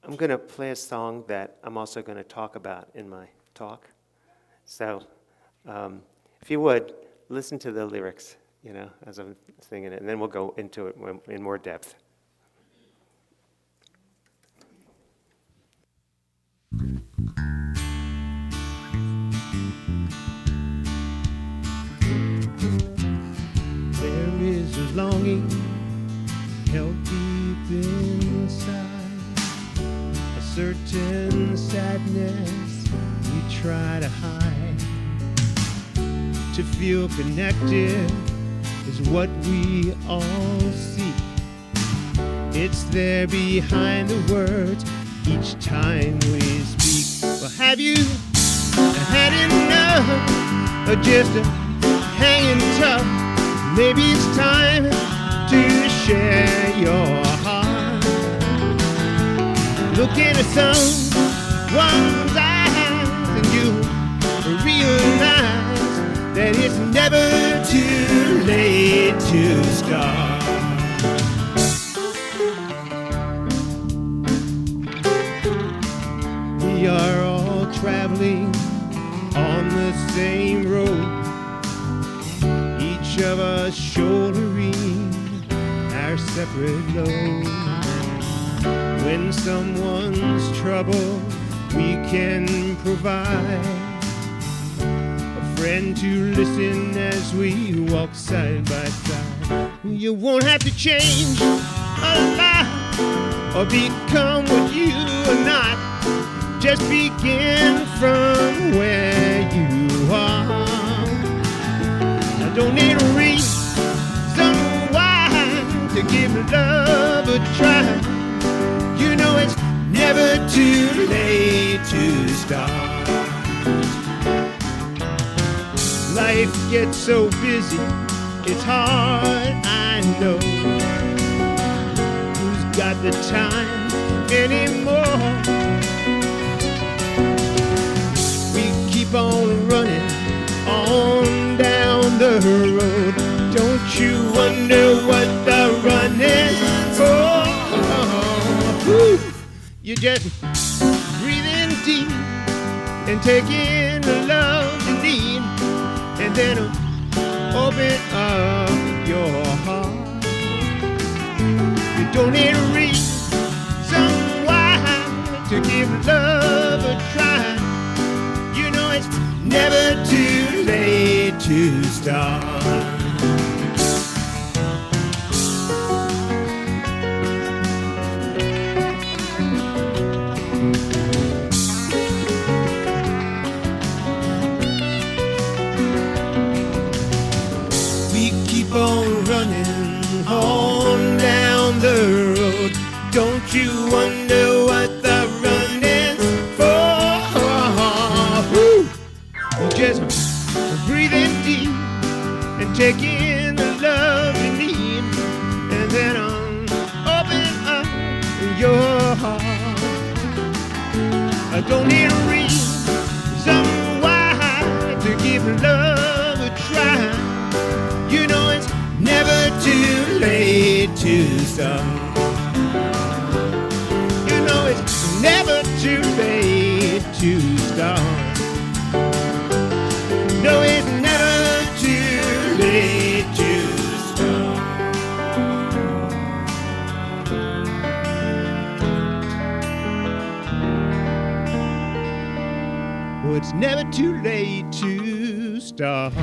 I'm going to play a song that I'm also going to talk about in my talk. So if you would, listen to the lyrics, as I'm singing it, and then we'll go into it in more depth. There is a longing held deep inside, a certain sadness we try to hide. To feel connected is what we all seek. It's there behind the words each time we speak. Well, have you had enough of just hanging tough? Maybe it's time to share your heart. Look into someone's eyes and you realize that it's never too late to start. We are all traveling on the same road, each of us shouldering our separate load. When someone's trouble, we can provide a friend to listen as we walk side by side. You won't have to change a lot or become what you are not. Just begin from where you are. I don't need a reason why to give love a try. You know it's never too late to start. Life gets so busy, it's hard, I know. Who's got the time anymore? We keep on running on down the road. Don't you wonder what the run is for? You just breathe in deep and take in the love you need, and then open up your heart. You don't need a reason why to give love a try. You know it's never too late to start. On running on down the road. Don't you wonder what the run is for? You just breathe in deep and take in the love you need, and then open up your heart. I don't need a reason why to give love a try. You know it's never too late to start. You know it's never too late to start. No, it's never too late to start. Oh, it's never too late to start.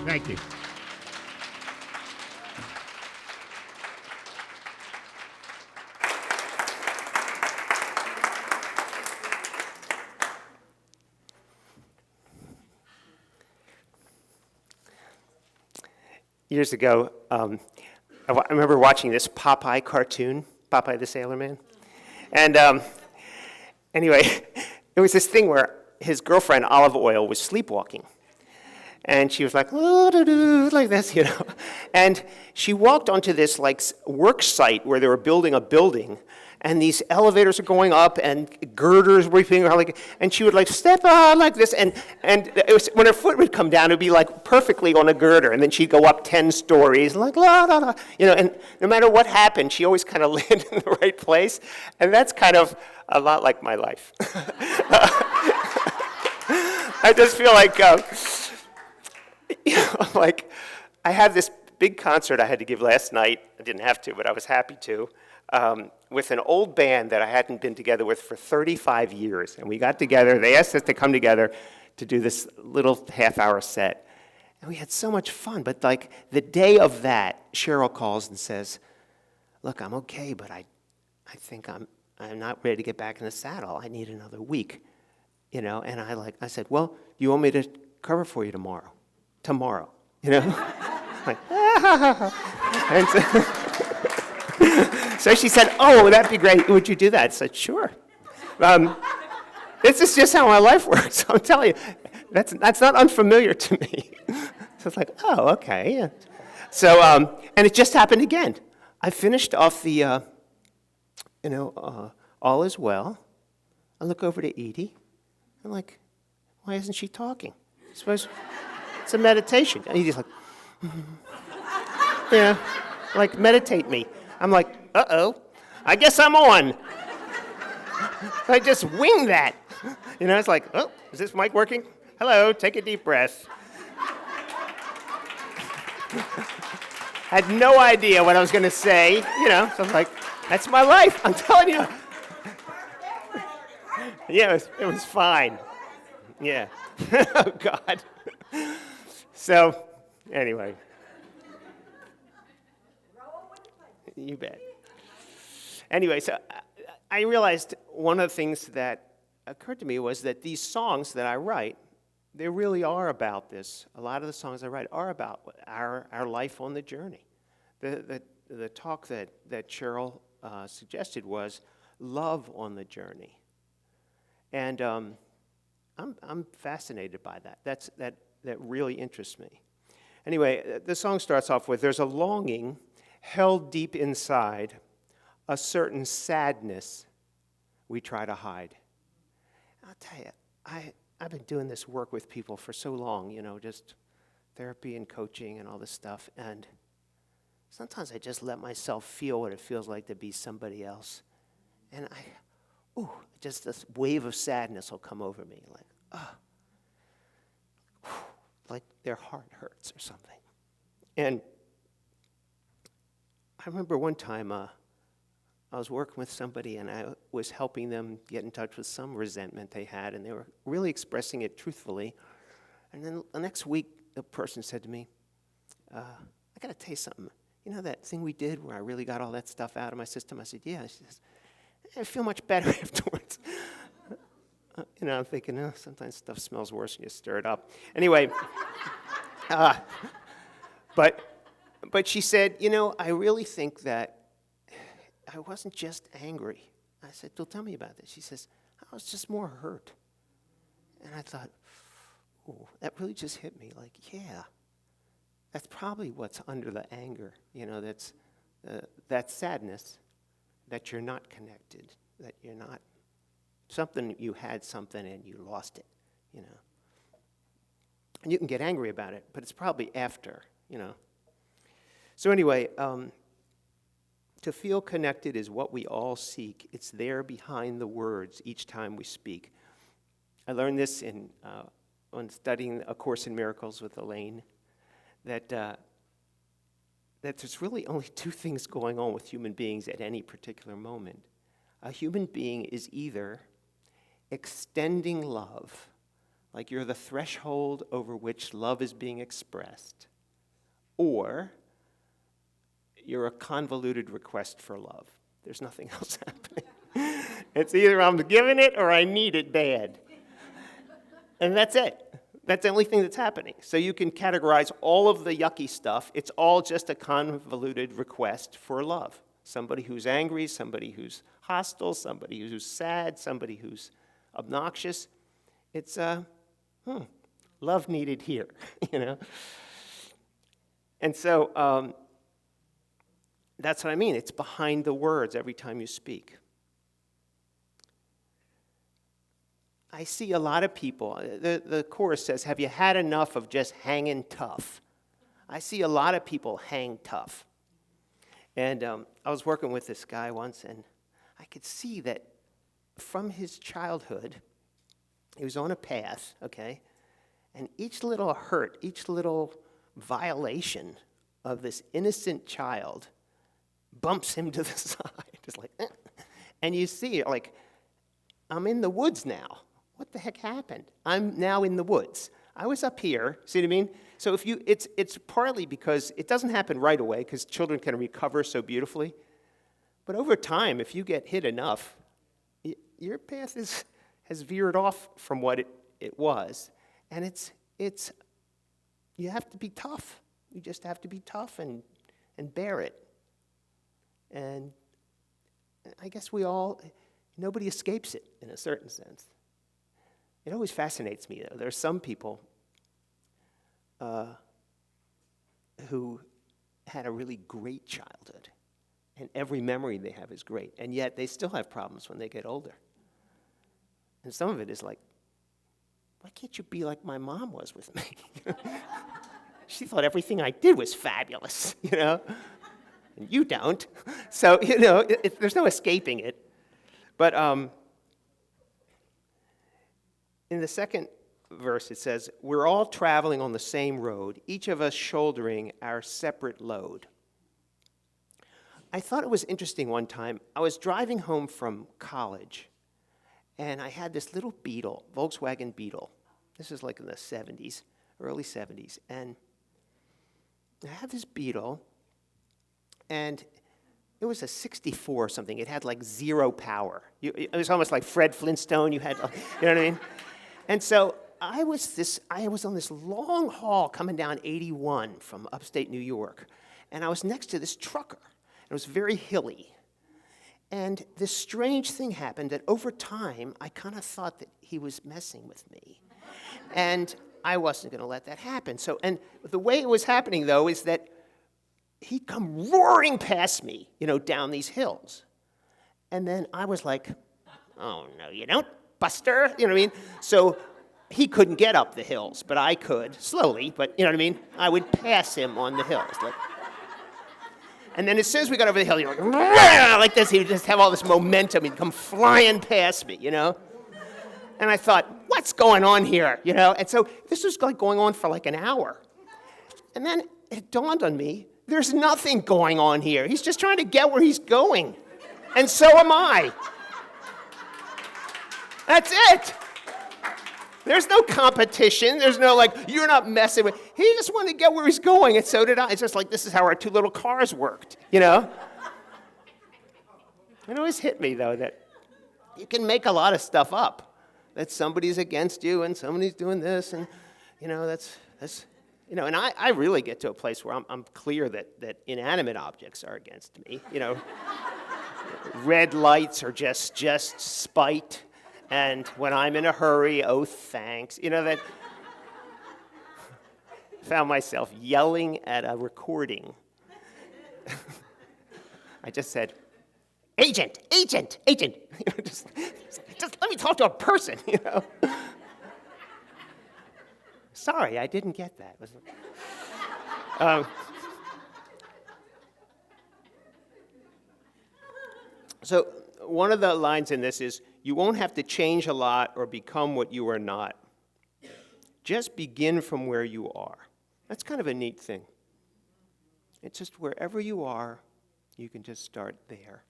Thank you. Years ago, I remember watching this Popeye cartoon, Popeye the Sailor Man. And anyway, it was this thing where his girlfriend, Olive Oil, was sleepwalking. And she was like, like this, And she walked onto this work site where they were building a building. and these elevators are going up, and girders were being like, and she would like step on like this, and it was, when her foot would come down, it would be like perfectly on a girder, and then she'd go up 10 stories, like la la la, and no matter what happened, she always kind of landed in the right place, and that's kind of a lot like my life. I just feel like, like I had this big concert I had to give last night. I didn't have to, but I was happy to, with an old band that I hadn't been together with for 35 years. And we got together. They asked us to come together to do this little half-hour set. And we had so much fun. But like the day of that, Cheryl calls and says, look, I'm okay, but I think I'm not ready to get back in the saddle. I need another week. And I said, well, you want me to cover for you tomorrow? Tomorrow, like, and so she said, oh, that'd be great. Would you do that? I said, sure. This is just how my life works. I'm telling you, that's not unfamiliar to me. So it's like, oh, okay. Yeah. So, and it just happened again. I finished off the, all is well. I look over to Edie. I'm like, why isn't she talking? I suppose it's a meditation. And Edie's like, like meditate me. I'm like, uh-oh, I guess I'm on. I just winged that. It's like, oh, is this mic working? Hello, take a deep breath. Had no idea what I was going to say, so I'm like, that's my life, I'm telling you. Yeah, it was fine. Yeah. Oh, God. So, anyway. You bet. Anyway, so I realized one of the things that occurred to me was that these songs that I write, they really are about this. A lot of the songs I write are about our life on the journey. The talk that Cheryl suggested was love on the journey. And I'm fascinated by that. That really interests me. Anyway, the song starts off with, there's a longing held deep inside, a certain sadness we try to hide. I'll tell you, I've been doing this work with people for so long, just therapy and coaching and all this stuff, and sometimes I just let myself feel what it feels like to be somebody else. And just this wave of sadness will come over me, like their heart hurts or something. And I remember one time I was working with somebody and I was helping them get in touch with some resentment they had, and they were really expressing it truthfully. And then the next week, the person said to me, I got to tell you something. You know that thing we did where I really got all that stuff out of my system? I said, yeah. She says, I feel much better afterwards. I'm thinking, sometimes stuff smells worse when you stir it up. Anyway, but she said, I really think that I wasn't just angry. I said, well, tell me about this. She says, I was just more hurt. And I thought, that really just hit me. Like, yeah, that's probably what's under the anger. That's that sadness that you're not connected, that you're not you had something and you lost it, And you can get angry about it, but it's probably after, So anyway, to feel connected is what we all seek. It's there behind the words each time we speak. I learned this when studying A Course in Miracles with Elaine, that there's really only two things going on with human beings at any particular moment. A human being is either extending love, like you're the threshold over which love is being expressed, or you're a convoluted request for love. There's nothing else happening. It's either I'm giving it or I need it bad. And that's it. That's the only thing that's happening. So you can categorize all of the yucky stuff. It's all just a convoluted request for love. Somebody who's angry, somebody who's hostile, somebody who's sad, somebody who's obnoxious. It's love needed here, And so that's what I mean. It's behind the words every time you speak. I see a lot of people, the chorus says, have you had enough of just hanging tough? I see a lot of people hang tough. And I was working with this guy once, and I could see that from his childhood, he was on a path, okay? And each little hurt, each little violation of this innocent child bumps him to the side. It's like, eh. And you see, like, I'm in the woods now. What the heck happened? I'm now in the woods. I was up here, see what I mean? So if you, it's partly because it doesn't happen right away, because children can recover so beautifully. But over time, if you get hit enough, your path has veered off from what it was. And it's you have to be tough. You just have to be tough and bear it. And I guess nobody escapes it in a certain sense. It always fascinates me, though. There are some people who had a really great childhood, and every memory they have is great, and yet they still have problems when they get older. And some of it is like, why can't you be like my mom was with me? She thought everything I did was fabulous, and you don't. So, there's no escaping it. But in the second verse, it says, we're all traveling on the same road, each of us shouldering our separate load. I thought it was interesting one time. I was driving home from college, and I had this little Beetle, Volkswagen Beetle. This is like in the 70s, early 70s. And I had this Beetle, and it was a 64 or something. It had like zero power. It was almost like Fred Flintstone. You had, you know what I mean? And so I was on this long haul coming down 81 from upstate New York, and I was next to this trucker. It was very hilly. And this strange thing happened that over time, I kind of thought that he was messing with me. And I wasn't going to let that happen. So, and the way it was happening, though, is that he'd come roaring past me, down these hills. And then I was like, oh, no, you don't, Buster. You know what I mean? So he couldn't get up the hills, but I could, slowly, but you know what I mean? I would pass him on the hills. And then as soon as we got over the hill, you're like this, he would just have all this momentum. He'd come flying past me, And I thought, what's going on here, And so this was like going on for like an hour. And then it dawned on me, there's nothing going on here. He's just trying to get where he's going. And so am I. That's it. There's no competition. There's no you're not messing with. He just wanted to get where he's going, and so did I. It's just like, this is how our two little cars worked, It always hit me, though, that you can make a lot of stuff up. That somebody's against you, and somebody's doing this, and, that's and I really get to a place where I'm clear that inanimate objects are against me, Red lights are just spite. And when I'm in a hurry, oh, thanks. That found myself yelling at a recording. I just said, agent. Just let me talk to a person, Sorry, I didn't get that. So one of the lines in this is, you won't have to change a lot or become what you are not. Just begin from where you are. That's kind of a neat thing. It's just wherever you are, you can just start there.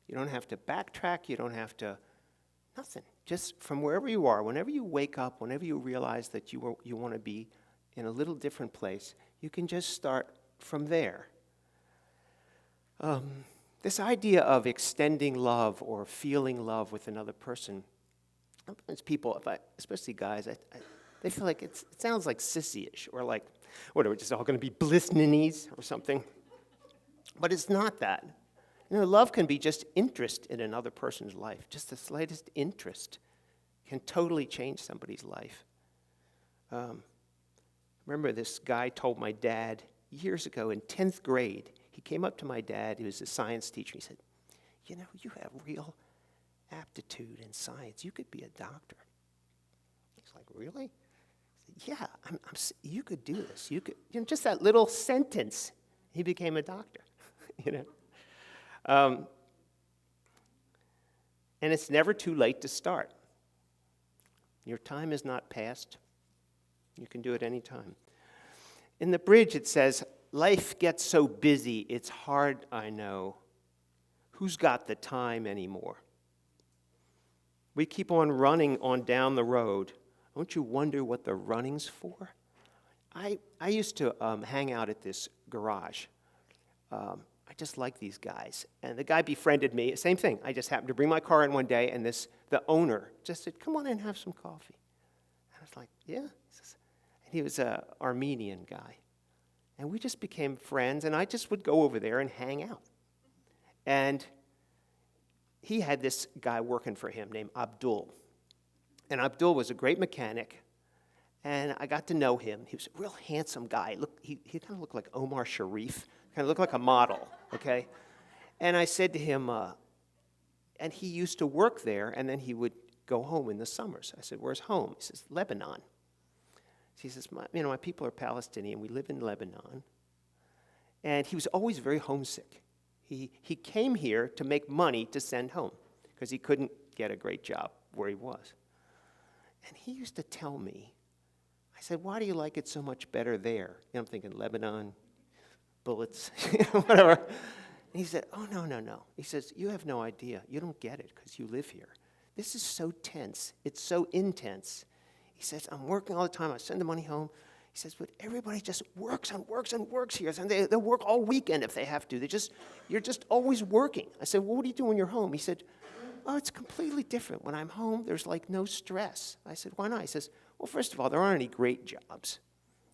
You don't have to backtrack. You don't have to, nothing. Just from wherever you are, whenever you wake up, whenever you realize that you want to be in a little different place, you can just start from there. This idea of extending love or feeling love with another person, sometimes people, especially guys, they feel like it sounds like sissy-ish, or like, what, are we just all going to be bliss-ninnies or something? But it's not that. Love can be just interest in another person's life. Just the slightest interest can totally change somebody's life. Remember, this guy told my dad years ago in 10th grade, he came up to my dad, he was a science teacher. He said, you have real aptitude in science. You could be a doctor. really? I said, yeah, you could do this. You could, just that little sentence, he became a doctor, you know. And it's never too late to start. Your time is not past. You can do it any time. In the bridge, it says, life gets so busy, it's hard, I know. Who's got the time anymore? We keep on running on down the road. Don't you wonder what the running's for? I used to hang out at this garage. I just like these guys. And the guy befriended me. Same thing. I just happened to bring my car in one day, and the owner just said, come on in and have some coffee. And I was like, yeah. And he was an Armenian guy. And we just became friends, and I just would go over there and hang out. And he had this guy working for him named Abdul. And Abdul was a great mechanic, and I got to know him. He was a real handsome guy. He kind of looked like Omar Sharif, kind of looked like a model, okay? And I said to him, and he used to work there, and then he would go home in the summers. I said, where's home? He says, Lebanon. He says, my people are Palestinian. We live in Lebanon. And he was always very homesick. He came here to make money to send home because he couldn't get a great job where he was. And he used to tell me, I said, why do you like it so much better there? I'm thinking Lebanon, bullets, whatever. And he said, oh, no. He says, you have no idea. You don't get it because you live here. This is so tense. It's so intense. He says, I'm working all the time. I send the money home. He says, but everybody just works and works and works here. And they'll work all weekend if they have to. You're just always working. I said, well, what do you do when you're home? He said, oh, it's completely different. When I'm home, there's like no stress. I said, why not? He says, well, first of all, there aren't any great jobs.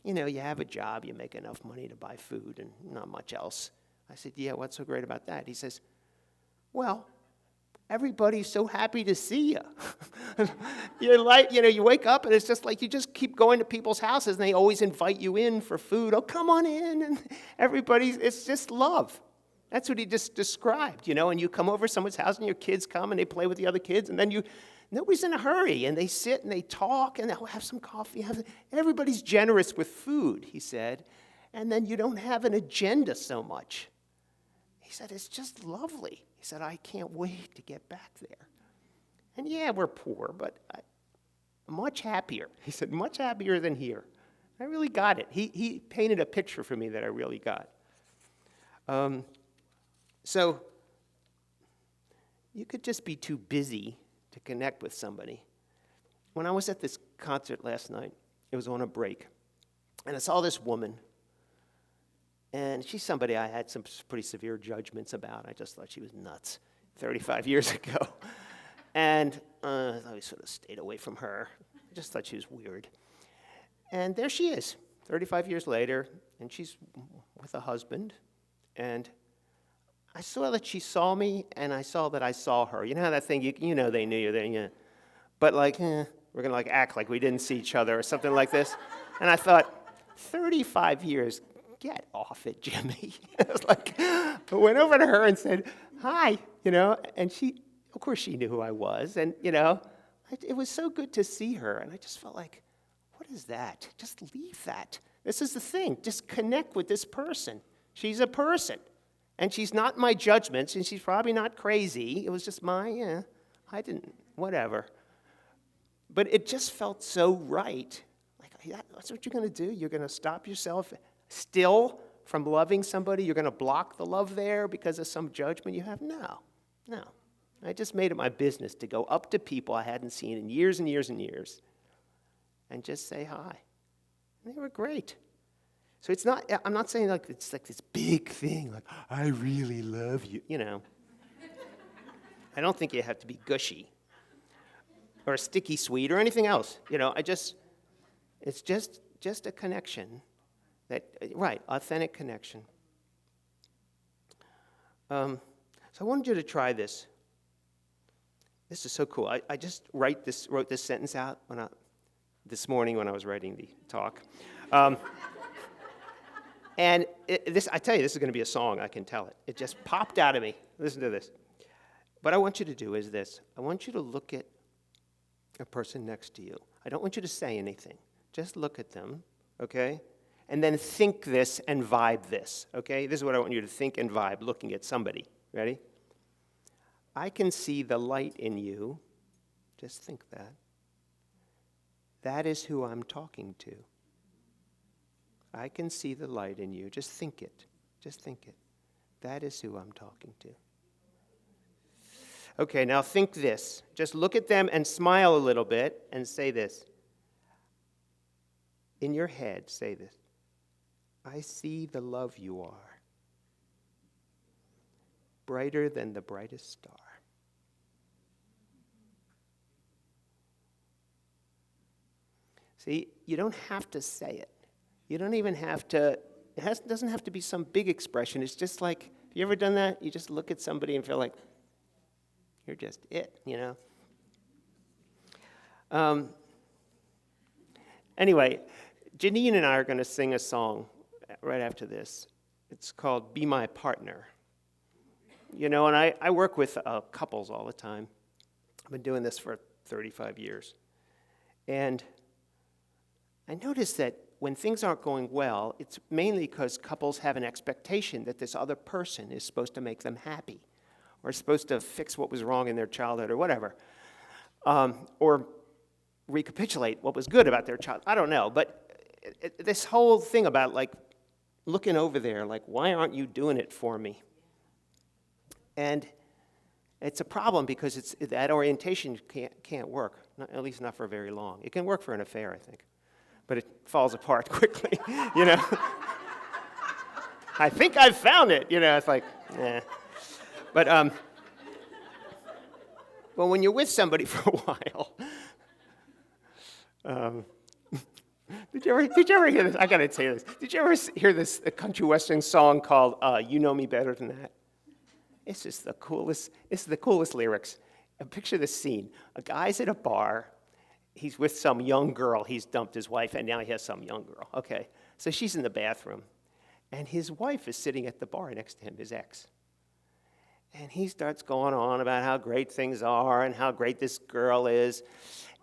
You have a job, you make enough money to buy food and not much else. I said, yeah, what's so great about that? He says, well, everybody's so happy to see you. You wake up and it's just like you just keep going to people's houses and they always invite you in for food. Oh, come on in. And it's just love. That's what he just described, and you come over to someone's house and your kids come and they play with the other kids and then nobody's in a hurry and they sit and they talk and they'll have some coffee. Everybody's generous with food, he said, and then you don't have an agenda so much. He said, it's just lovely. He said, I can't wait to get back there. And yeah, we're poor, but much happier. He said, much happier than here. I really got it. He painted a picture for me that I really got. So you could just be too busy to connect with somebody. When I was at this concert last night, it was on a break, and I saw this woman. And she's somebody I had some pretty severe judgments about. I just thought she was nuts 35 years ago. And I sort of stayed away from her. I just thought she was weird. And there she is, 35 years later, and she's with a husband. And I saw that she saw me, and I saw that I saw her. You know how that thing, they knew you then, but we're going to act like we didn't see each other or something like this. And I thought, 35 years, get off it, Jimmy. I was I went over to her and said, hi, and she, of course she knew who I was, and, it was so good to see her, and I just felt like, what is that? Just leave that. This is the thing. Just connect with this person. She's a person, and she's not my judgments, and she's probably not crazy. It was just I didn't, whatever. But it just felt so right. That's what you're going to do? You're going to stop yourself still from loving somebody? You're going to block the love there because of some judgment you have? No. I just made it my business to go up to people I hadn't seen in years and years and years and just say hi. And they were great. So I'm not saying it's this big thing, I really love you, I don't think you have to be gushy or sticky sweet or anything else. It's just a connection. Authentic connection. So I wanted you to try this. This is so cool. I just wrote this sentence out this morning when I was writing the talk. And I tell you, this is going to be a song, I can tell it. It just popped out of me. Listen to this. What I want you to do is this. I want you to look at a person next to you. I don't want you to say anything. Just look at them, okay? And then think this and vibe this, okay? This is what I want you to think and vibe looking at somebody. Ready? I can see the light in you. Just think that. That is who I'm talking to. I can see the light in you. Just think it. Just think it. That is who I'm talking to. Okay, now think this. Just look at them and smile a little bit and say this. In your head, say this. I see the love you are, brighter than the brightest star. See, you don't have to say it. You don't even have to, doesn't have to be some big expression. It's just like, have you ever done that? You just look at somebody and feel like, you're just it, you know? Anyway, Janine and I are going to sing a song right after this. It's called Be My Partner. You know, and I work with couples all the time. I've been doing this for 35 years. And I noticed that when things aren't going well, it's mainly because couples have an expectation that this other person is supposed to make them happy or is supposed to fix what was wrong in their childhood or whatever, or recapitulate what was good about their child. I don't know, but this whole thing about, like, looking over there, like, why aren't you doing it for me? And it's a problem because that orientation can't work, at least not for very long. It can work for an affair, I think, but it falls apart quickly, you know. I think I've found it, you know. It's like, eh. But when you're with somebody for a while, did you ever hear this? I gotta tell you this. Did you ever hear this country western song called "You Know Me Better Than That"? It's just the coolest. It's the coolest lyrics. And picture this scene: a guy's at a bar. He's with some young girl. He's dumped his wife, and now he has some young girl. Okay, so she's in the bathroom, and his wife is sitting at the bar next to him, his ex. And he starts going on about how great things are and how great this girl is.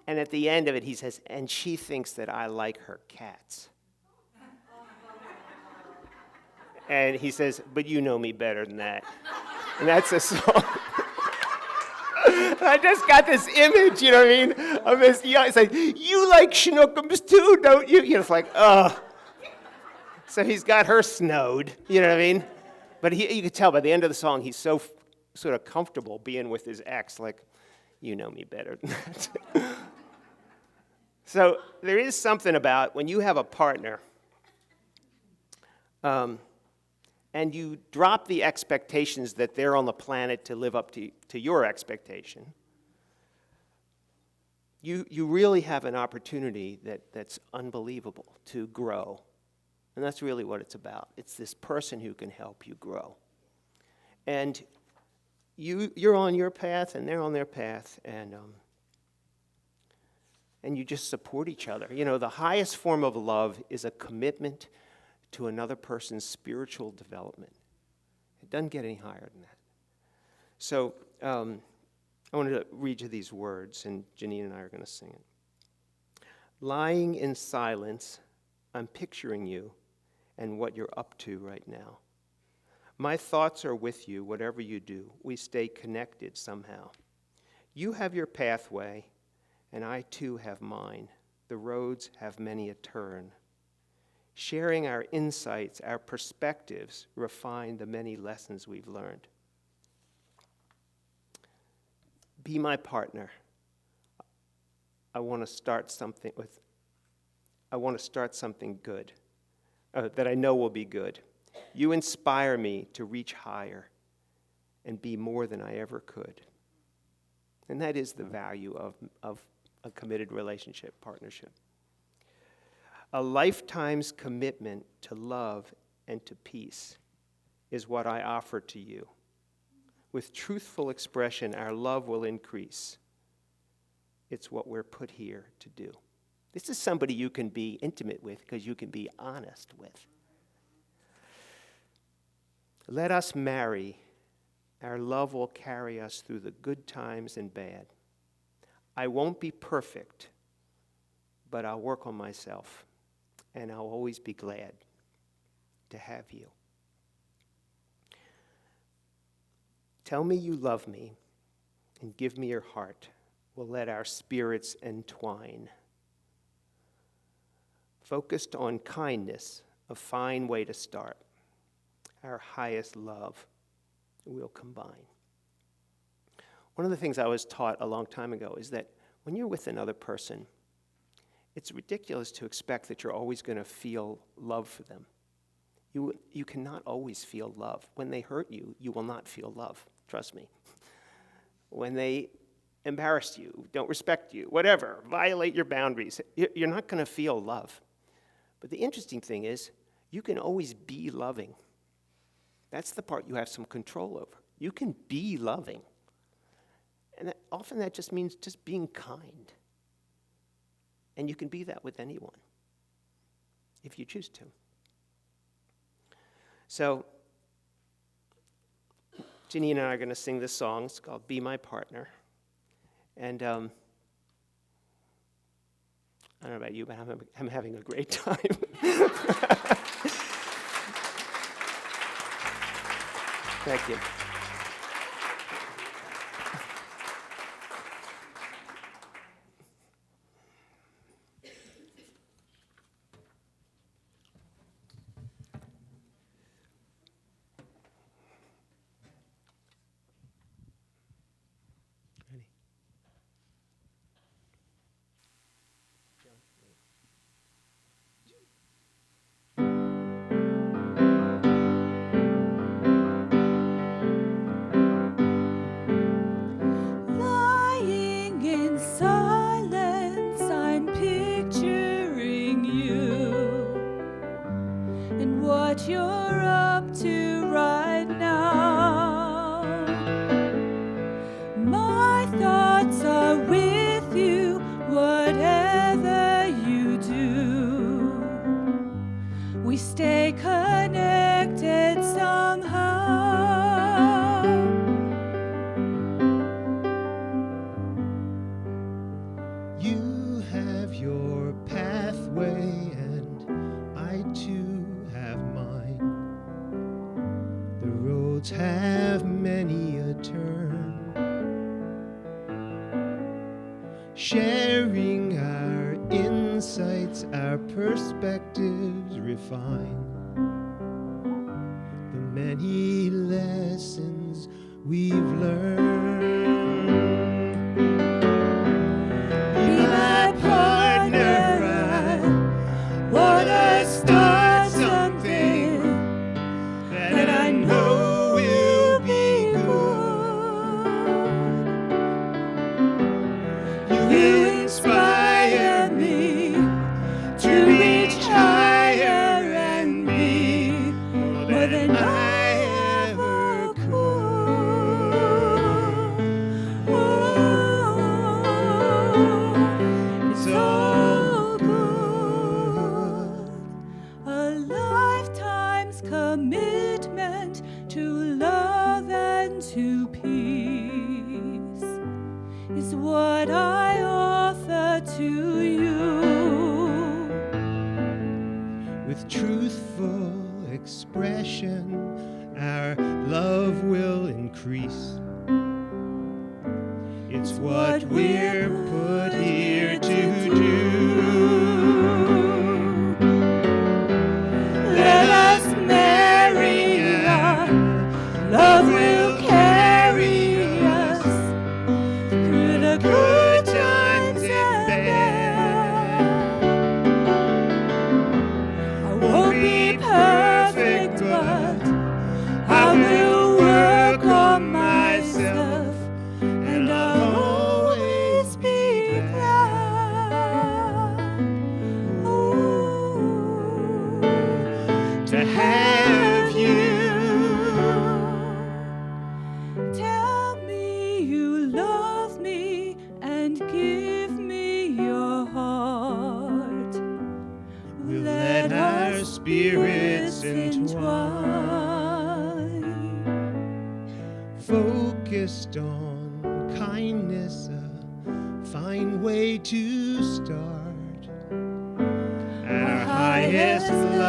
And at the end of it, he says, and she thinks that I like her cats. And he says, but you know me better than that. And that's a song. I just got this image, you know what I mean, of this young, it's like, you like schnookums too, don't you? You know, it's like, So he's got her snowed, you know what I mean? But you could tell by the end of the song, he's so sort of comfortable being with his ex, like, you know me better than that. So there is something about when you have a partner, and you drop the expectations that they're on the planet to live up to your expectation, you really have an opportunity that's unbelievable to grow. And that's really what it's about. It's this person who can help you grow. And you're on your path, and they're on their path, and you just support each other. You know, the highest form of love is a commitment to another person's spiritual development. It doesn't get any higher than that. So I wanted to read you these words, and Janine and I are going to sing it. Lying in silence, I'm picturing you and what you're up to right now. My thoughts are with you, whatever you do. We stay connected somehow. You have your pathway, and I too have mine. The roads have many a turn. Sharing our insights, our perspectives, refine the many lessons we've learned. Be my partner. I want to start something good, that I know will be good. You inspire me to reach higher and be more than I ever could. And that is the value of a committed relationship, partnership. A lifetime's commitment to love and to peace is what I offer to you. With truthful expression, our love will increase. It's what we're put here to do. This is somebody you can be intimate with because you can be honest with. Let us marry. Our love will carry us through the good times and bad. I won't be perfect, but I'll work on myself, and I'll always be glad to have you. Tell me you love me and give me your heart. We'll let our spirits entwine. Focused on kindness, a fine way to start. Our highest love we'll combine. One of the things I was taught a long time ago is that when you're with another person, it's ridiculous to expect that you're always going to feel love for them. You cannot always feel love. When they hurt you, you will not feel love. Trust me. When they embarrass you, don't respect you, whatever, violate your boundaries, you're not going to feel love. But the interesting thing is, you can always be loving. That's the part you have some control over. You can be loving. And often that just means just being kind. And you can be that with anyone, if you choose to. So, Janine and I are going to sing this song. It's called Be My Partner. And I don't know about you, but I'm having a great time. Thank you. Ready? Lying in silence, I'm picturing you and what you're up to right now. My thoughts are with you, whatever you do. We stay connected somehow. You have your pathway, and I too have mine. The roads have many a turn. Sharing our insights, our perspectives refine. The many lessons we've learned. Be my partner, I wanna start something that I know will be good. You inspire me to reach higher and be more than I ever could. Oh, it's all good. A lifetime's commitment to love and to peace is what I offer to you. With truthful expression, our love will increase. It's what we're put here to do. Let us marry, our love will carry us through the good times and bad. I won't be perfect, but I will work on myself, and I'll always be glad, oh, to have you. Tell me you love me and give me your heart. We'll let our spirits entwine. Focused on kindness, a fine way to start. Yes, Lord.